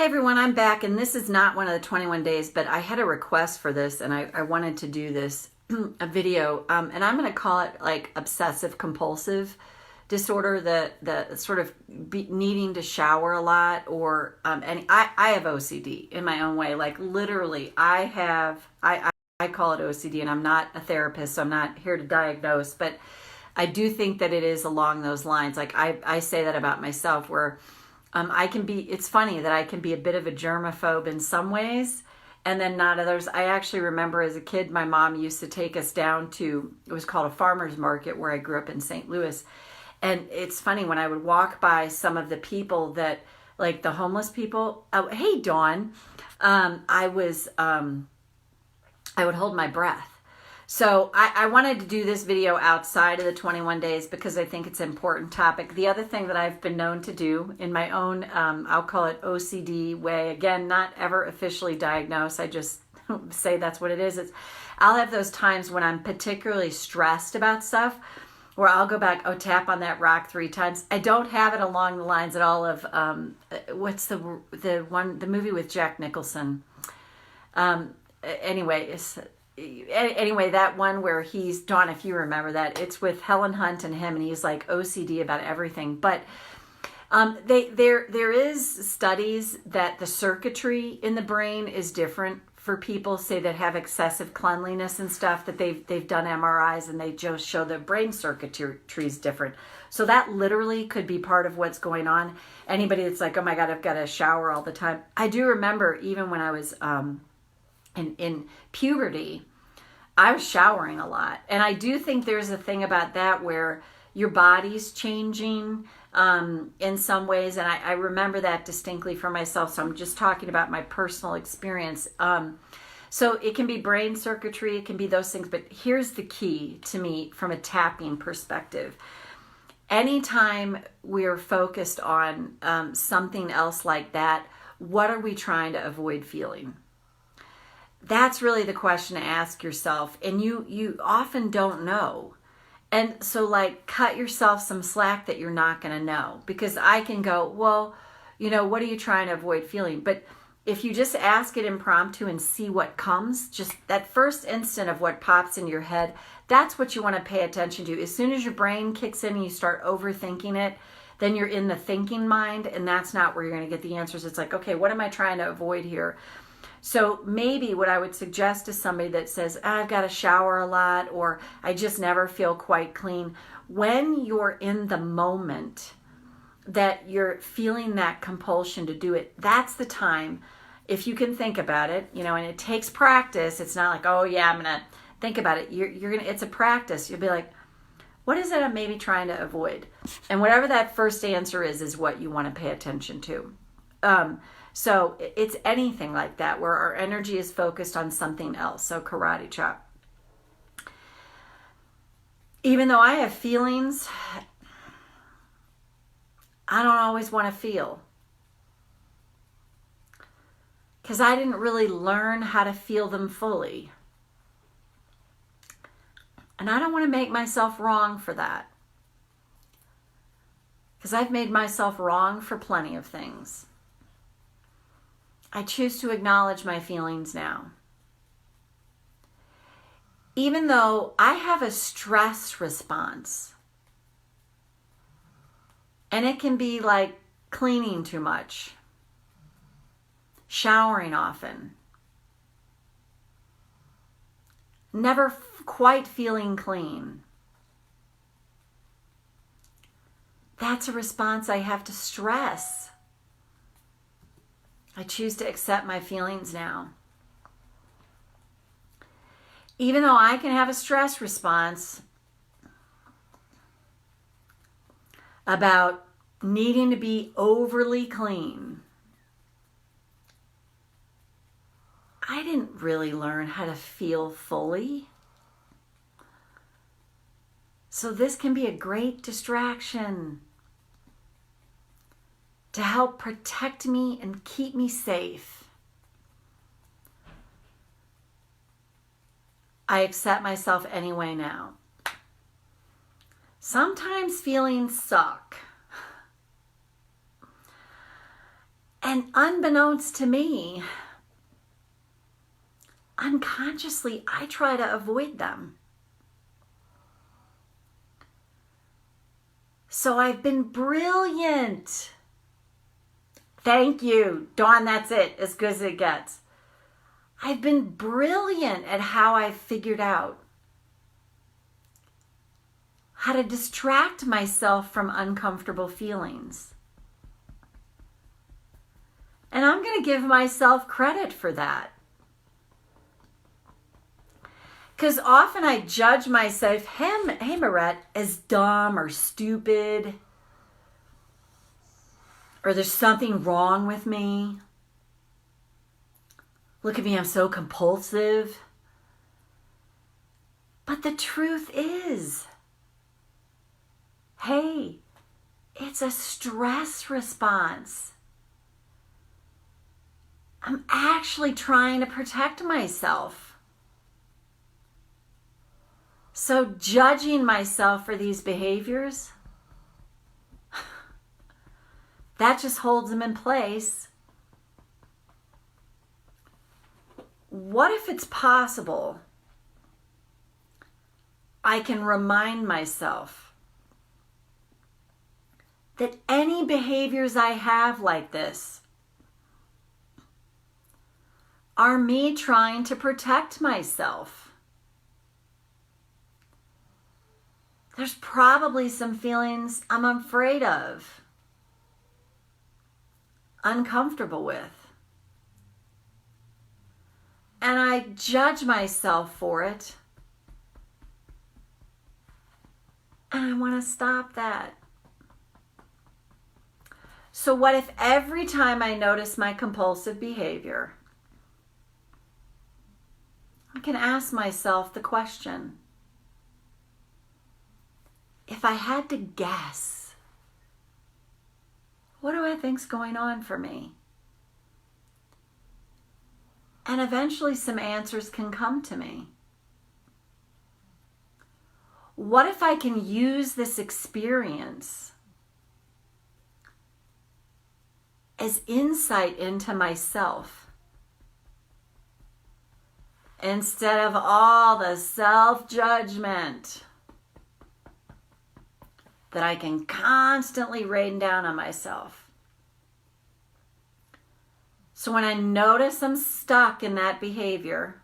Hey everyone, I'm back, and this is not one of the 21 days, but I had a request for this, and I wanted to do this a video, and I'm going to call it like obsessive compulsive disorder, the sort of needing to shower a lot, or and I have OCD in my own way, like literally I call it OCD, and I'm not a therapist, so I'm not here to diagnose, but I do think that it is along those lines. Like I say that about myself, where it's funny that I can be a bit of a germaphobe in some ways and then not others. I actually remember as a kid, my mom used to take us down to, it was called a farmer's market where I grew up in St. Louis. And it's funny when I would walk by some of the people that, like the homeless people, oh, hey, Dawn, I would hold my breath. So I wanted to do this video outside of the 21 days because I think it's an important topic. The other thing that I've been known to do in my own, I'll call it OCD way, again, not ever officially diagnosed, I just say that's what it is. I'll have those times when I'm particularly stressed about stuff where I'll go back, tap on that rock 3 times. I don't have it along the lines at all of, what's the movie with Jack Nicholson? Anyway, that one where he's, Dawn, if you remember that, it's with Helen Hunt and him, and he's like OCD about everything. But there is studies that the circuitry in the brain is different for people, say, that have excessive cleanliness and stuff, that they've done MRIs and they just show the brain circuitry is different. So that literally could be part of what's going on. Anybody that's like, oh my God, I've got to shower all the time. I do remember even when I was in puberty, I was showering a lot. And I do think there's a thing about that where your body's changing in some ways. And I remember that distinctly for myself. So I'm just talking about my personal experience. So it can be brain circuitry, it can be those things. But here's the key to me from a tapping perspective. Anytime we're focused on something else like that, what are we trying to avoid feeling? That's really the question to ask yourself. And you often don't know. And so like cut yourself some slack that you're not going to know. Because I can go, well, what are you trying to avoid feeling? But if you just ask it impromptu and see what comes, just that first instant of what pops in your head, that's what you want to pay attention to. As soon as your brain kicks in and you start overthinking it, then you're in the thinking mind, and that's not where you're going to get the answers. It's like, okay, what am I trying to avoid here? So maybe what I would suggest to somebody that says, I've got to shower a lot, or I just never feel quite clean, when you're in the moment that you're feeling that compulsion to do it, that's the time, if you can think about it, and it takes practice. It's not like, oh yeah, I'm going to think about it. It's a practice. You'll be like, what is it I'm maybe trying to avoid? And whatever that first answer is what you want to pay attention to. So it's anything like that where our energy is focused on something else. So karate chop. Even though I have feelings, I don't always want to feel. Because I didn't really learn how to feel them fully. And I don't want to make myself wrong for that. Because I've made myself wrong for plenty of things. I choose to acknowledge my feelings now. Even though I have a stress response, and it can be like cleaning too much, showering often, never quite feeling clean. That's a response I have to stress. I choose to accept my feelings now. Even though I can have a stress response about needing to be overly clean, I didn't really learn how to feel fully. So this can be a great distraction to help protect me and keep me safe. I accept myself anyway now. Sometimes feelings suck. And unbeknownst to me, unconsciously, I try to avoid them. So I've been brilliant. Thank you, Dawn, that's it, as good as it gets. I've been brilliant at how I've figured out how to distract myself from uncomfortable feelings. And I'm going to give myself credit for that. Because often I judge myself, hey Marette, as dumb or stupid, or there's something wrong with me. Look at me, I'm so compulsive. But the truth is, hey, it's a stress response. I'm actually trying to protect myself. So judging myself for these behaviors, that just holds them in place. What if it's possible I can remind myself that any behaviors I have like this are me trying to protect myself? There's probably some feelings I'm afraid of, uncomfortable with. And I judge myself for it. And I want to stop that. So what if every time I notice my compulsive behavior, I can ask myself the question, if I had to guess, what do I think's going on for me? And eventually some answers can come to me. What if I can use this experience as insight into myself instead of all the self-judgment that I can constantly rain down on myself? So when I notice I'm stuck in that behavior,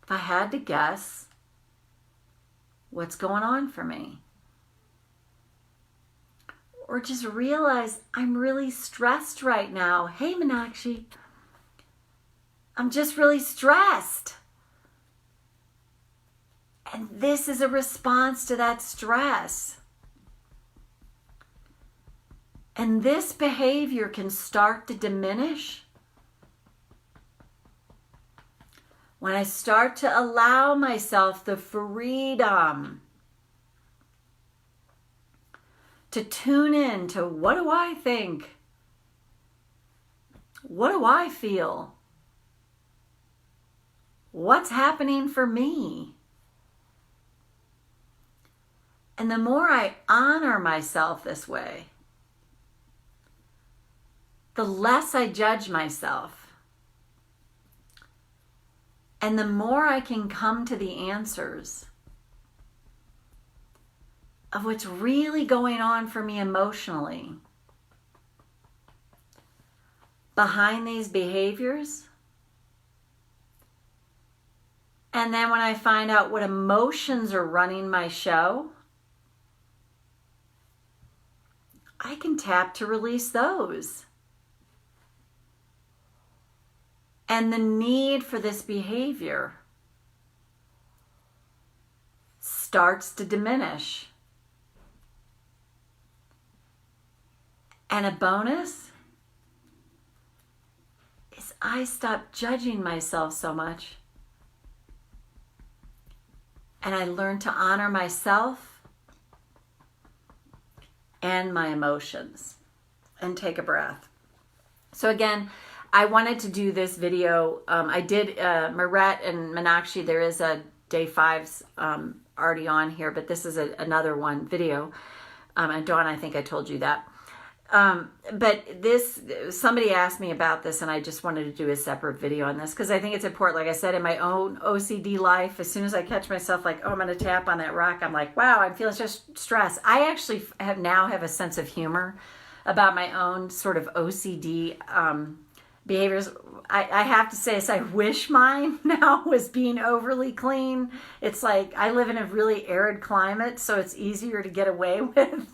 if I had to guess, what's going on for me? Or just realize I'm really stressed right now. Hey, Meenakshi, I'm just really stressed. And this is a response to that stress. And this behavior can start to diminish when I start to allow myself the freedom to tune in to, what do I think? What do I feel? What's happening for me? And the more I honor myself this way, the less I judge myself. And the more I can come to the answers of what's really going on for me emotionally behind these behaviors. And then when I find out what emotions are running my show, I can tap to release those. And the need for this behavior starts to diminish. And a bonus is I stop judging myself so much. And I learn to honor myself and my emotions. And take a breath. So again, I wanted to do this video. I did Marette and Meenakshi. There is a day 5's already on here, but this is another one video. And Dawn, I think I told you that. But somebody asked me about this, and I just wanted to do a separate video on this because I think it's important. Like I said, in my own OCD life, as soon as I catch myself like, oh, I'm going to tap on that rock, I'm like, wow, I'm feeling just stress. I actually now have a sense of humor about my own sort of OCD behaviors. I have to say this, I wish mine now was being overly clean. It's like I live in a really arid climate, so it's easier to get away with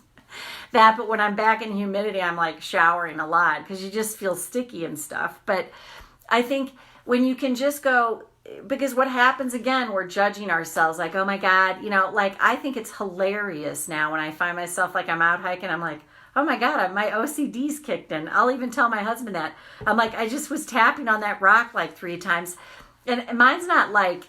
that. But when I'm back in humidity, I'm like showering a lot because you just feel sticky and stuff. But I think when you can just go, because what happens again, we're judging ourselves like, oh my God, like I think it's hilarious now when I find myself like I'm out hiking, I'm like, oh my God, my OCD's kicked in. I'll even tell my husband that. I'm like, I just was tapping on that rock like 3 times. And mine's not like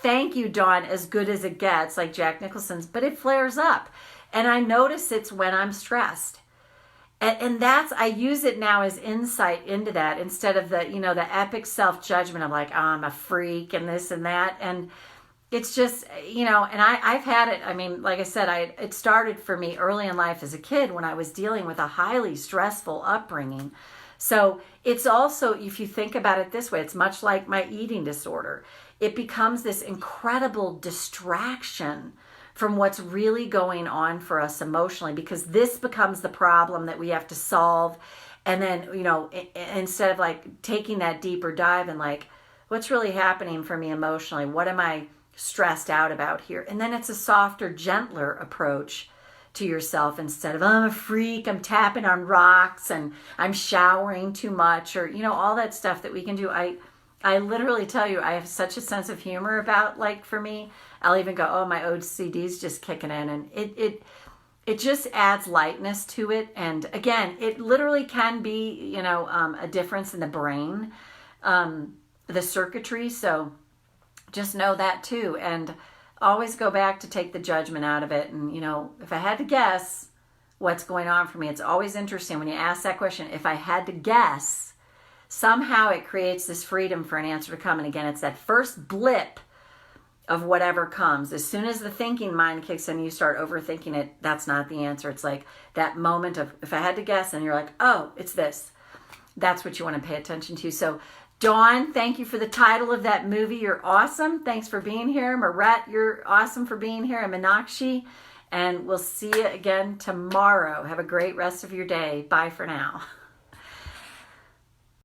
thank you, Dawn, as good as it gets, like Jack Nicholson's, but it flares up. And I notice it's when I'm stressed. And I use it now as insight into that instead of the epic self-judgment of like, oh, I'm a freak and this and that. And it's just, and I've had it. I mean, like I said, it started for me early in life as a kid when I was dealing with a highly stressful upbringing. So it's also, if you think about it this way, it's much like my eating disorder. It becomes this incredible distraction from what's really going on for us emotionally, because this becomes the problem that we have to solve. And then, instead of like taking that deeper dive and like, what's really happening for me emotionally? What am I stressed out about here? And then it's a softer, gentler approach to yourself instead of, oh, I'm a freak, I'm tapping on rocks and I'm showering too much, or, all that stuff that we can do. I literally tell you, I have such a sense of humor about, like, for me, I'll even go, oh, my OCD's just kicking in. And it just adds lightness to it. And again, it literally can be, a difference in the brain, the circuitry. So just know that too. And always go back to take the judgment out of it. And, if I had to guess what's going on for me, it's always interesting when you ask that question. If I had to guess, somehow it creates this freedom for an answer to come. And again, it's that first blip of whatever comes. As soon as the thinking mind kicks in, you start overthinking it. That's not the answer. It's like that moment of, if I had to guess, and you're like, oh, it's this. That's what you want to pay attention to. So Dawn, thank you for the title of that movie. You're awesome. Thanks for being here. Marette, you're awesome for being here. And Meenakshi. And we'll see you again tomorrow. Have a great rest of your day. Bye for now.